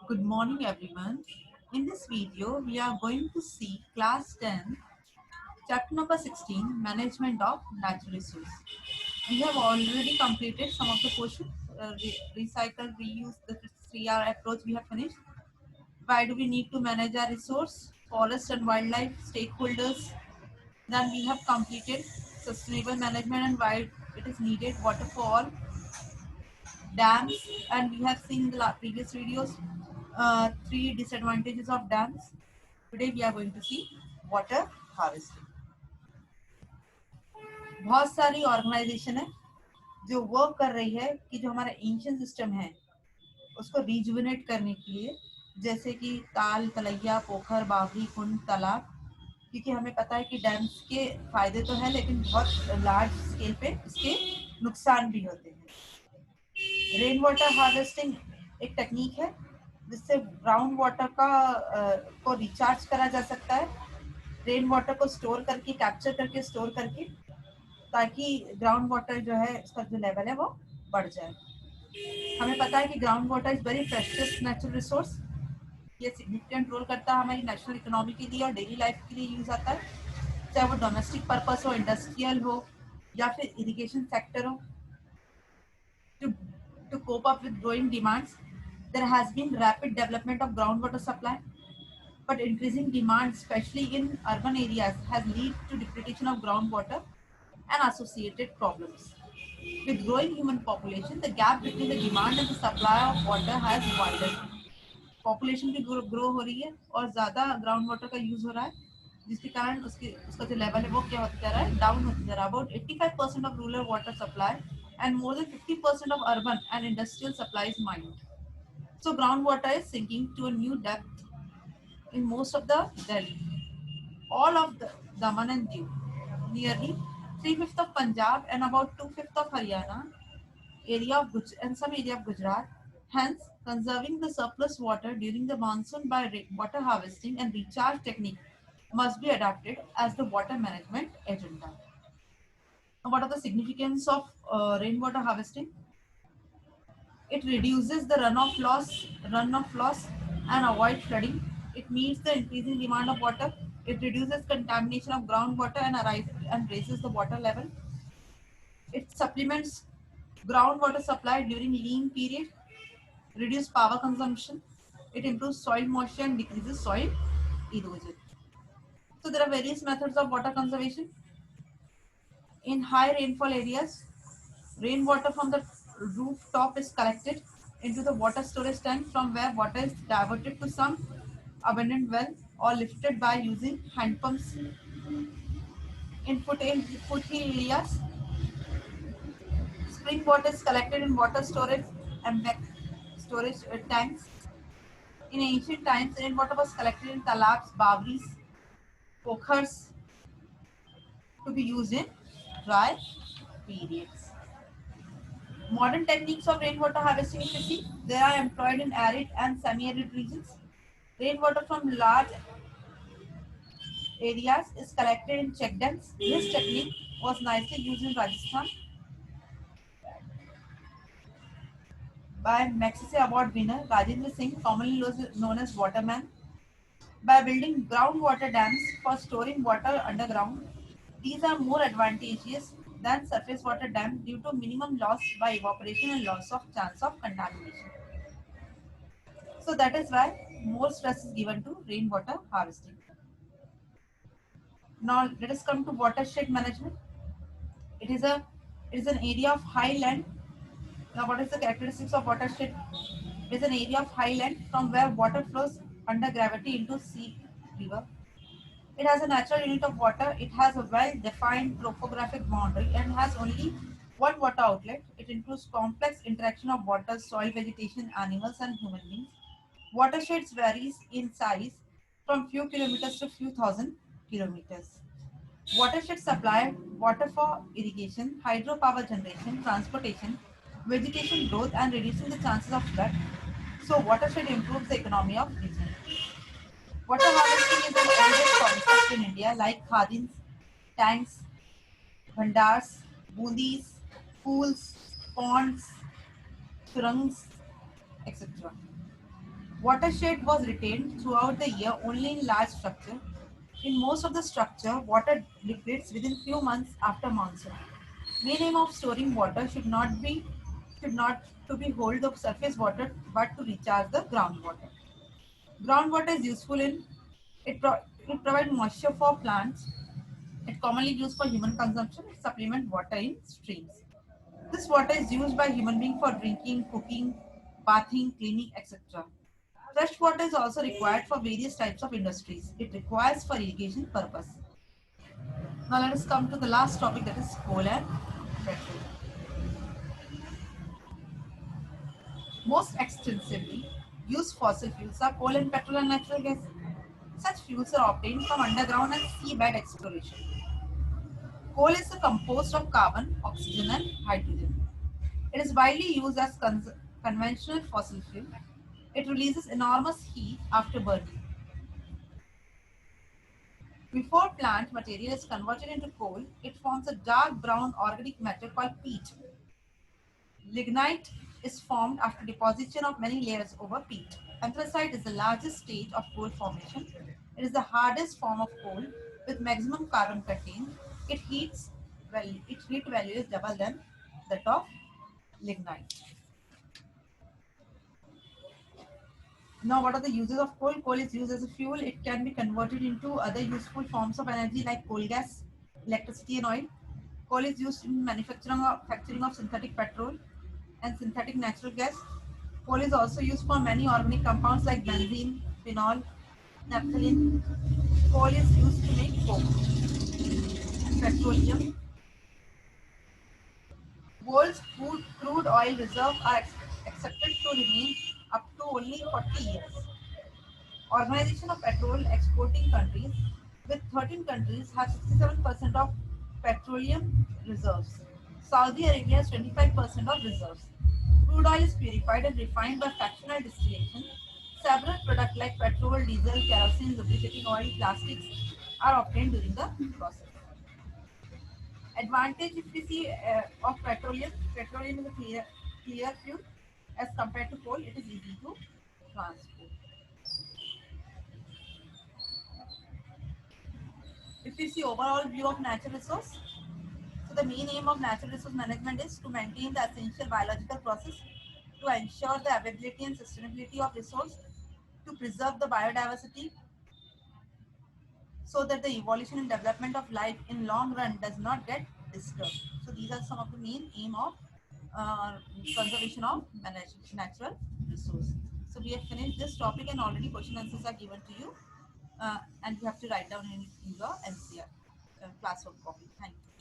Good morning everyone. In this video, we are going to see class 10, chapter number 16, management of natural resources. We have already completed some of the portions, recycle, reuse, the 3R approach we have finished. Why do we need to manage our resource? Forest and wildlife, stakeholders. Then we have completed sustainable management and why it is needed, waterfall, dams, and we have seen in the previous videos three disadvantages of dams. Today we are going to see water harvesting. बहुत सारी organisation है जो work कर रही है कि जो हमारा एंशियंट सिस्टम है उसको रिजुविनेट करने के लिए, जैसे कि ताल, तलैया, पोखर, बावड़ी, कुंड, तालाब, क्योंकि हमें पता है कि डैम्स के फायदे तो हैं लेकिन बहुत लार्ज स्केल पे इसके नुकसान भी होते हैं। रेन वाटर हार्वेस्टिंग एक टेक्निक है जिससे ग्राउंड वाटर का को रिचार्ज करा जा सकता है, रेन वाटर को स्टोर करके, कैप्चर करके, स्टोर करके, ताकि ग्राउंड वाटर जो है उसका जो लेवल है वो बढ़ जाए। हमें पता है कि ground water is very precious natural resource. ये सिग्निफिकेंट रोल करता है हमारी नेशनल इकोनॉमी के लिए और डेली लाइफ के लिए यूज आता है, चाहे वो डोमेस्टिक पर्पस हो, इंडस्ट्रियल हो या फिर इरिगेशन सेक्टर हो। To, to cope up with growing demands, there has been rapid development of groundwater supply, but increasing demand, especially in urban areas, has led to depletion of groundwater and associated problems. With growing human population, the gap between the demand and the supply of water has widened. Population भी grow हो रही है और ज़्यादा ground water का use हो रहा है, जिसके कारण उसका जो लेवल है वो क्या होता जा रहा है, डाउन होता जा रहा है। About 85% of rural water supply and more than 50% of urban and industrial supply is mined. So groundwater is sinking to a new depth in most of the Delhi. All of the Daman and Diu, nearly 3/5 of Punjab and about 2/5 of Haryana, area of and some area of Gujarat. Hence, conserving the surplus water during the monsoon by water harvesting and recharge technique must be adopted as the water management agenda. Now, what are the significance of rainwater harvesting? It reduces the runoff loss and avoid flooding. It meets the increasing demand of water. It reduces contamination of groundwater and raises the water level. It supplements groundwater supply during lean period, reduce power consumption. It improves soil moisture and decreases soil erosion. So there are various methods of water conservation. In high rainfall areas, rainwater from the rooftop is collected into the water storage tank, from where water is diverted to some abandoned well or lifted by using hand pumps. In foothill areas, spring water is collected in water storage and storage tanks. In ancient times, rainwater was collected in talabs, bawris, pokhars to be used in dry periods. Modern techniques of rainwater harvesting, if you see, they are employed in arid and semi-arid regions. Rainwater from large areas is collected in check dams. This technique was nicely used in Rajasthan by Magsaysay Award winner Rajendra Singh, commonly known as Waterman, by building groundwater dams for storing water underground. These are more advantageous than surface water dams due to minimum loss by evaporation and loss of chance of contamination. So that is why more stress is given to rainwater harvesting. Now let us come to watershed management. It is a it is an area of high land. Now what is the characteristics of watershed? It is an area of high land from where water flows under gravity into sea, river. It has a natural unit of water. It has a well-defined topographic boundary and has only one water outlet. It includes complex interaction of water, soil, vegetation, animals, and human beings. Watersheds varies in size from few kilometers to few thousand kilometers. Watersheds supply water for irrigation, hydropower generation, transportation, vegetation growth, and reducing the chances of flood. So watershed improves the economy of region. Water harvesting is an oldest concept in India, like khadins, tanks, bhandars, bundis, pools, ponds, surangs, etc. Watershed was retained throughout the year only in large structure. In most of the structure, water depletes within few months after monsoon. Main aim of storing water should not to be hold the surface water but to recharge the groundwater. Groundwater is useful in it provides moisture for plants. It commonly used for human consumption. It supplement water in streams. This water is used by human beings for drinking, cooking, bathing, cleaning, etc. Fresh water is also required for various types of industries. It requires for irrigation purpose. Now let us come to the last topic, that is coal and petrol. Most extensively used fossil fuels are coal and petrol and natural gas. Such fuels are obtained from underground and seabed exploration. Coal is composed of carbon, oxygen and hydrogen. It is widely used as conventional fossil fuel. It releases enormous heat after burning. Before plant material is converted into coal, it forms a dark brown organic matter called peat. Lignite is formed after deposition of many layers over peat. Anthracite is the largest stage of coal formation. It is the hardest form of coal with maximum carbon contained. Its heat value is double than that of lignite. Now, what are the uses of coal? Coal is used as a fuel. It can be converted into other useful forms of energy like coal gas, electricity, and oil. Coal is used in manufacturing of synthetic petrol and synthetic natural gas. Coal is also used for many organic compounds like benzene, phenol, naphthalene. Coal is used to make coke and petroleum. World's crude oil reserve are accepted to remain up to only 40 years. Organization of Petrol Exporting Countries, with 13 countries have 67% of petroleum reserves. Saudi Arabia has 25% of reserves. Crude oil is purified and refined by fractional distillation. Several products like petrol, diesel, kerosene, lubricating oil, plastics are obtained during the process. Advantage, if we see of petroleum is a clear fuel as compared to coal. It is easy to transport. If we see overall view of natural resource, so the main aim of natural resource management is to maintain the essential biological process, to ensure the availability and sustainability of resource, to preserve the biodiversity, so that the evolution and development of life in long run does not get disturbed. So these are some of the main aim of conservation of natural resource. So we have finished this topic and already question answers are given to you, and you have to write down in your NCR classwork copy. Thank you.